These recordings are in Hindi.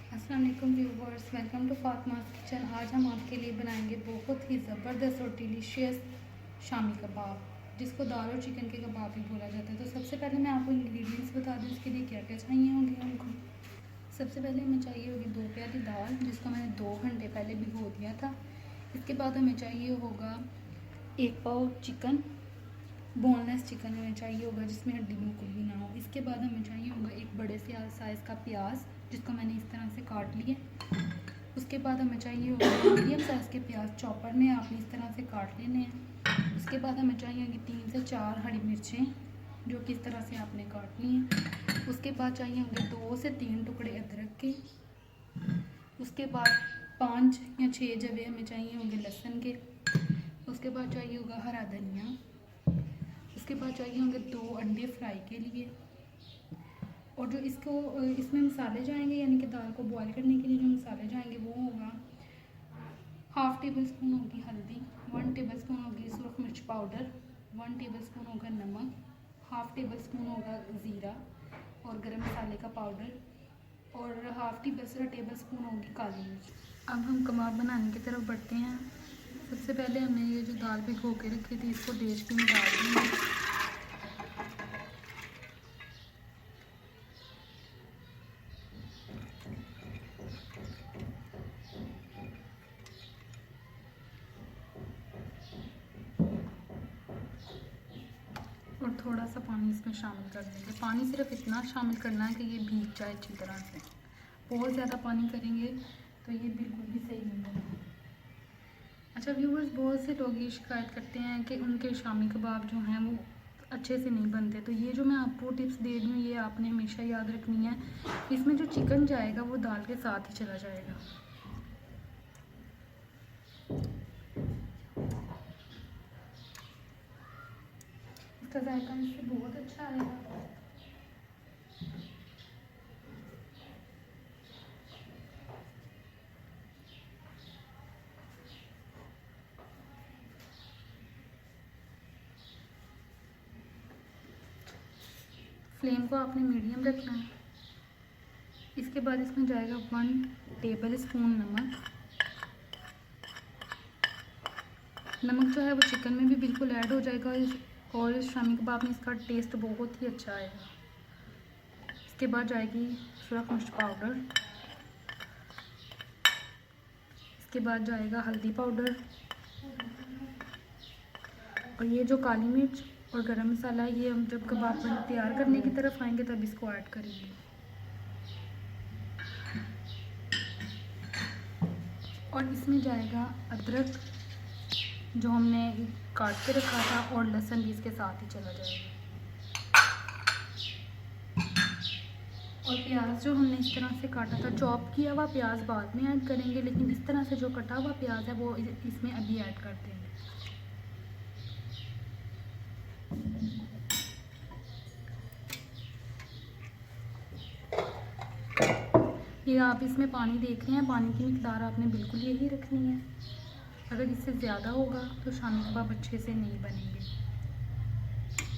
अस्सलाम वालेकुम viewers, welcome to Fatima's kitchen. आज हम आपके लिए बनाएंगे बहुत ही ज़बरदस्त और डिलीशियस शामी कबाब, जिसको दाल और चिकन के कबाब भी बोला जाता है। तो सबसे पहले मैं आपको इंग्रेडिएंट्स बता दूँ इसके लिए क्या क्या चाहिए होंगे हमको। सबसे पहले हमें चाहिए होगी 2 प्याली दाल, जिसको मैंने 2 घंटे पहले भिगो दिया था। इसके बाद हमें चाहिए होगा 1 पाव चिकन, बोनलेस चिकन हमें चाहिए होगा जिसमें हड्डी बिल्कुल भी ना हो। इसके बाद हमें चाहिए होगा एक बड़े से साइज़ का प्याज, जिसको मैंने इस तरह से काट लिया। उसके बाद हमें चाहिए होगा मीडियम साइज़ के प्याज, चॉपर में आपने इस तरह से काट लेने हैं। उसके बाद हमें चाहिए होगी 3 से 4 हरी मिर्चें, जो कि इस तरह से आपने काटनी है। उसके बाद चाहिए होंगे 2 से 3 टुकड़े अदरक के। उसके बाद 5 या 6 जवे हमें चाहिए होंगे लहसुन के। उसके बाद चाहिए होगा हरा धनिया। उसके बाद चाहिए होंगे 2 अंडे फ्राई के लिए। और जो इसमें मसाले जाएंगे, यानी कि दाल को बॉईल करने के लिए जो मसाले जाएंगे वो होगा 1/2 टेबल स्पून होगी हल्दी, 1 टेबल स्पून होगी सुरख मिर्च पाउडर, 1 टेबल स्पून होगा नमक, 1/2 टेबल स्पून होगा ज़ीरा और गरम मसाले का पाउडर, और 1/2 टेबल स्पून होगी काली मिर्च। अब हम कबाब बनाने की तरफ बढ़ते हैं। सबसे पहले हमने ये जो दाल भिगो के रखी थी, इसको देचकी में डाल देंगे। और थोड़ा सा पानी इसमें शामिल कर देंगे। पानी सिर्फ इतना शामिल करना है कि ये भीग जाए अच्छी तरह से। बहुत ज़्यादा पानी करेंगे तो ये बिल्कुल भी सही नहीं बनेगा। अच्छा व्यूवर्स, बहुत से लोग ये शिकायत करते हैं कि उनके शामी कबाब जो हैं वो अच्छे से नहीं बनते। तो ये जो मैं आपको टिप्स दे रही हूँ, ये आपने हमेशा याद रखनी है। इसमें जो चिकन जाएगा वो दाल के साथ ही चला जाएगा। इसका जायका इससे बहुत अच्छा आएगा। फ्लेम को आपने मीडियम रखना है। इसके बाद इसमें जाएगा 1 टेबल स्पून नमक। नमक जो है वो चिकन में भी बिल्कुल ऐड हो जाएगा और इस शामी कबाब में इसका टेस्ट बहुत ही अच्छा आएगा। इसके बाद जाएगी सुरख मिर्च पाउडर। इसके बाद जाएगा हल्दी पाउडर, और ये जो काली मिर्च और गरम मसाला है, ये हम जब कबाब तैयार करने की तरफ आएंगे तब इसको ऐड करेंगे। और इसमें जाएगा अदरक जो हमने काट के रखा था, और लहसुन भी इसके साथ ही चला जाएगा। और प्याज जो हमने इस तरह से काटा था, चॉप किया हुआ प्याज बाद में ऐड करेंगे, लेकिन इस तरह से जो कटा हुआ प्याज है वो इसमें अभी ऐड कर देंगे। ये आप इसमें पानी देख रहे हैं, पानी की मिकदार आपने बिल्कुल यही रखनी है। अगर इससे ज़्यादा होगा तो शामी कबाब अच्छे से नहीं बनेंगे,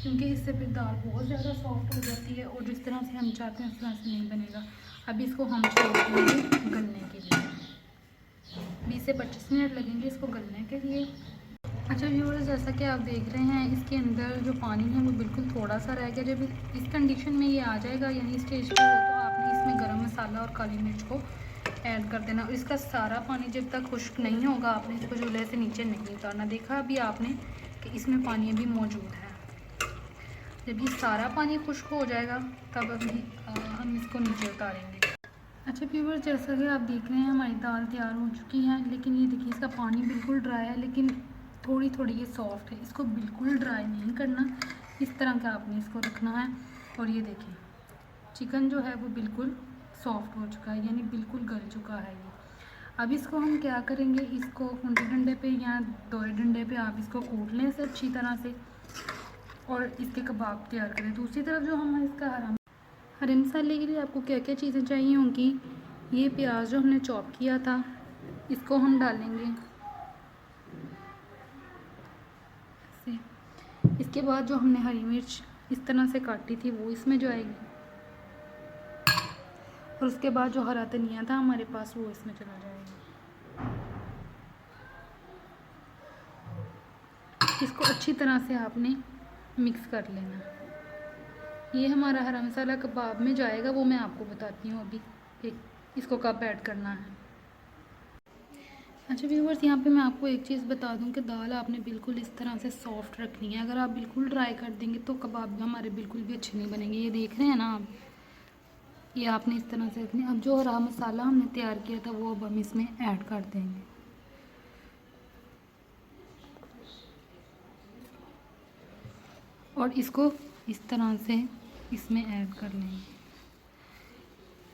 क्योंकि इससे फिर दाल बहुत ज़्यादा सॉफ्ट हो जाती है और जिस तरह से हम चाहते हैं उस तरह से नहीं बनेगा। अभी इसको हम छोड़ देंगे गलने के लिए। 20 से 25 मिनट लगेंगे इसको गलने के लिए। अच्छा व्यूअर्स, जैसा कि आप देख रहे हैं, इसके अंदर जो पानी है वो बिल्कुल थोड़ा सा रह गया। जब इस कंडीशन में ये आ जाएगा, यानी स्टेज पे हो, तो आपने इसमें गरम मसाला और काली मिर्च को ऐड कर देना। और इसका सारा पानी जब तक खुश्क नहीं होगा, आपने इसको चूल्हे से नीचे नहीं उतारना। देखा अभी आपने कि इसमें पानी अभी मौजूद है। जब ये सारा पानी खुश्क हो जाएगा तब अभी हम इसको नीचे उतारेंगे। अच्छा व्यूअर्स, जैसा कि आप देख रहे हैं हमारी दाल तैयार हो चुकी है, लेकिन ये देखिए इसका पानी बिल्कुल ड्राई है, लेकिन थोड़ी थोड़ी ये सॉफ्ट है। इसको बिल्कुल ड्राई नहीं करना, इस तरह का आपने इसको रखना है। और ये देखिए चिकन जो है वो बिल्कुल सॉफ्ट हो चुका है, यानी बिल्कुल गल चुका है ये। अब इसको हम क्या करेंगे, इसको कुंटे डंडे पे या दोरे डंडे पे आप इसको कूट लें से अच्छी तरह से, और इसके कबाब तैयार करें। दूसरी तरफ जो हम इसका हरे मसाले के लिए आपको क्या क्या चीज़ें चाहिए होंगी, ये प्याज जो हमने चॉप किया था इसको हम डालेंगे। इसके बाद जो हमने हरी मिर्च इस तरह से काटी थी वो इसमें जाएगी। और उसके बाद जो हरा धनिया था हमारे पास वो इसमें चला जाएगा। इसको अच्छी तरह से आपने मिक्स कर लेना। ये हमारा हरा मसाला कबाब में जाएगा, वो मैं आपको बताती हूँ अभी इसको कब ऐड करना है। अच्छा व्यूअर्स, यहाँ पे मैं आपको एक चीज़ बता दूँ कि दाल आपने बिल्कुल इस तरह से सॉफ्ट रखनी है। अगर आप बिल्कुल ड्राई कर देंगे तो कबाब भी हमारे बिल्कुल भी अच्छे नहीं बनेंगे। ये देख रहे हैं ना आप, ये आपने इस तरह से रखनी है। अब जो हरा मसाला हमने तैयार किया था वो अब हम इसमें ऐड कर देंगे। और इसको इस तरह से इसमें ऐड कर लेंगे।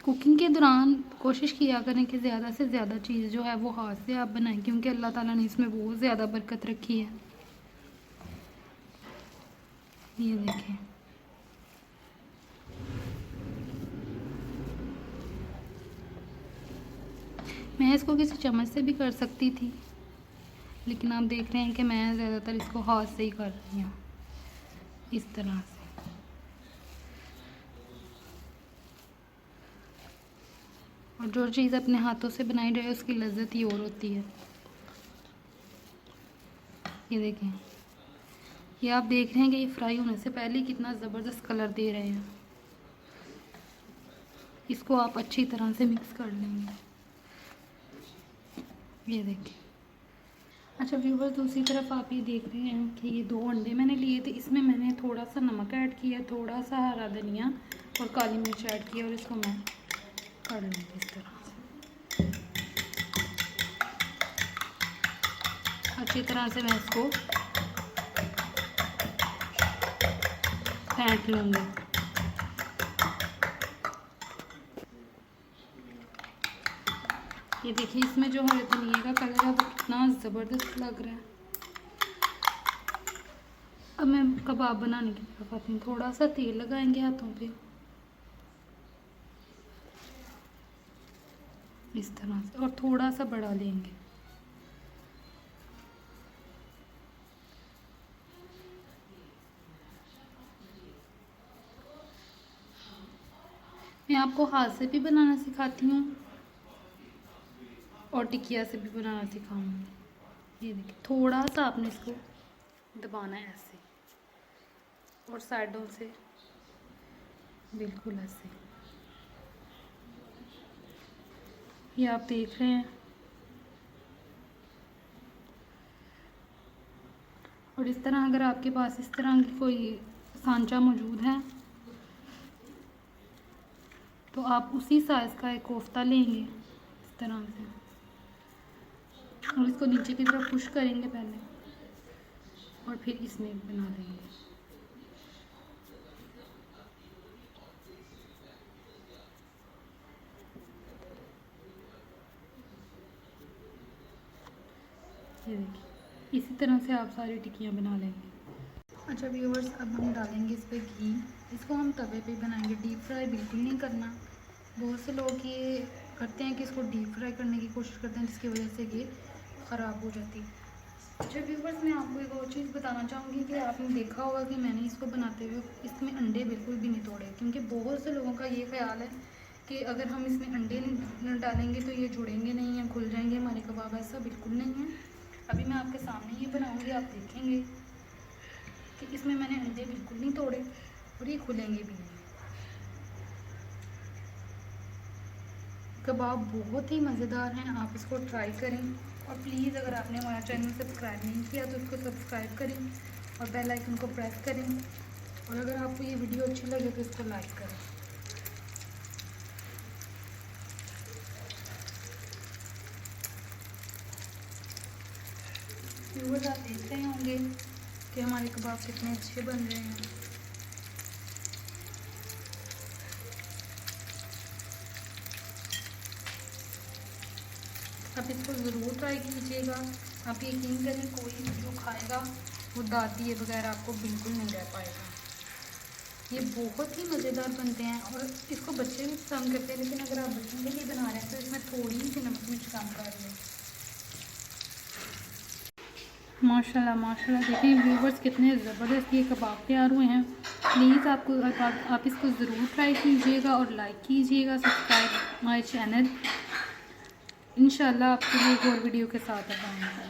कुकिंग के दौरान कोशिश किया करें कि ज़्यादा से ज़्यादा चीज़ जो है वो हाथ से आप बनाएं, क्योंकि अल्लाह ताला ने इसमें बहुत ज़्यादा बरकत रखी है। ये देखें, मैं इसको किसी चम्मच से भी कर सकती थी, लेकिन आप देख रहे हैं कि मैं ज़्यादातर इसको हाथ से ही कर रही हूँ, इस तरह से। और जो चीज़ अपने हाथों से बनाई जाए उसकी लज्जत ही और होती है। ये देखें, ये आप देख रहे हैं कि ये फ्राई होने से पहले कितना ज़बरदस्त कलर दे रहे हैं। इसको आप अच्छी तरह से मिक्स कर लेंगे। ये देखें। अच्छा व्यूअर्स, दूसरी तरफ आप ये देख रहे हैं कि ये 2 अंडे मैंने लिए थे। इसमें मैंने थोड़ा सा नमक ऐड किया, थोड़ा सा हरा धनिया और काली मिर्च ऐड किया, और इसको मैं कर लूँगी इस तरह से। अच्छी तरह से मैं इसको फेंट लूँगी। ये देखिए, इसमें जो हरे धनिया का कलर है वो कितना ज़बरदस्त लग रहा है। अब मैं कबाब बनाने की तरफ आती हूँ। थोड़ा सा तेल लगाएंगे हाथों पे इस तरह से, और थोड़ा सा बढ़ा लेंगे। मैं आपको हाथ से भी बनाना सिखाती हूँ और टिकिया से भी बनाना सिखाऊंगी। ये देखिए, थोड़ा सा आपने इसको दबाना है ऐसे, और साइडों से बिल्कुल ऐसे। ये आप देख रहे हैं। और इस तरह अगर आपके पास इस तरह की कोई सांचा मौजूद है तो आप उसी साइज़ का एक कोफ्ता लेंगे इस तरह से, और इसको नीचे की तरफ पुश करेंगे पहले, और फिर इसमें बना देंगे। ये देखिए, इसी तरह से आप सारी टिक्कियाँ बना लेंगे। अच्छा व्यूअर्स, अब हम डालेंगे इस पर घी। इसको हम तवे पे बनाएंगे, डीप फ्राई बिल्कुल नहीं करना। बहुत से लोग ये करते हैं कि इसको डीप फ्राई करने की कोशिश करते हैं, जिसकी वजह से ये ख़राब हो जाती है। अच्छा व्यूअर्स, मैं आपको एक और चीज़ बताना चाहूँगी कि आपने देखा होगा कि मैंने इसको बनाते हुए इसमें अंडे बिल्कुल भी नहीं तोड़े, क्योंकि बहुत से लोगों का ये ख्याल है कि अगर हम इसमें अंडे नहीं डालेंगे तो ये जुड़ेंगे नहीं या खुल जाएंगे हमारे कबाब। ऐसा बिल्कुल नहीं है। अभी मैं आपके सामने ये बनाऊँगी, आप देखेंगे कि इसमें मैंने अंडे बिल्कुल नहीं तोड़े और ये खुलेंगे भी नहीं। कबाब बहुत ही मज़ेदार हैं, आप इसको ट्राई करें। और प्लीज़ अगर आपने हमारा चैनल सब्सक्राइब नहीं किया तो इसको सब्सक्राइब करें और बेल आइकन को प्रेस करें। और अगर आपको ये वीडियो अच्छी लगे तो इसको लाइक करें। व्यूअर्स, आप देख रहे होंगे कि हमारे कबाब कितने अच्छे बन रहे हैं। आप इसको ज़रूर ट्राई कीजिएगा। आप यकीन करें, कोई जो खाएगा वो दाँत दिए बगैर आपको बिल्कुल नहीं रह पाएगा। ये बहुत ही मज़ेदार बनते हैं और इसको बच्चे भी पसंद करते हैं, लेकिन अगर आप बच्चों के लिए बना रहे हैं तो इसमें थोड़ी सी नमक मिर्च कम कर लें। माशाल्लाह माशाल्लाह, देखें व्यूवर्स कितने ज़बरदस्त ये कबाब तैयार हुए हैं। प्लीज़ आप इसको ज़रूर ट्राई कीजिएगा और लाइक कीजिएगा, सब्सक्राइब माय चैनल। इंशाल्लाह आपके लिए एक और वीडियो के साथ आऊँगी।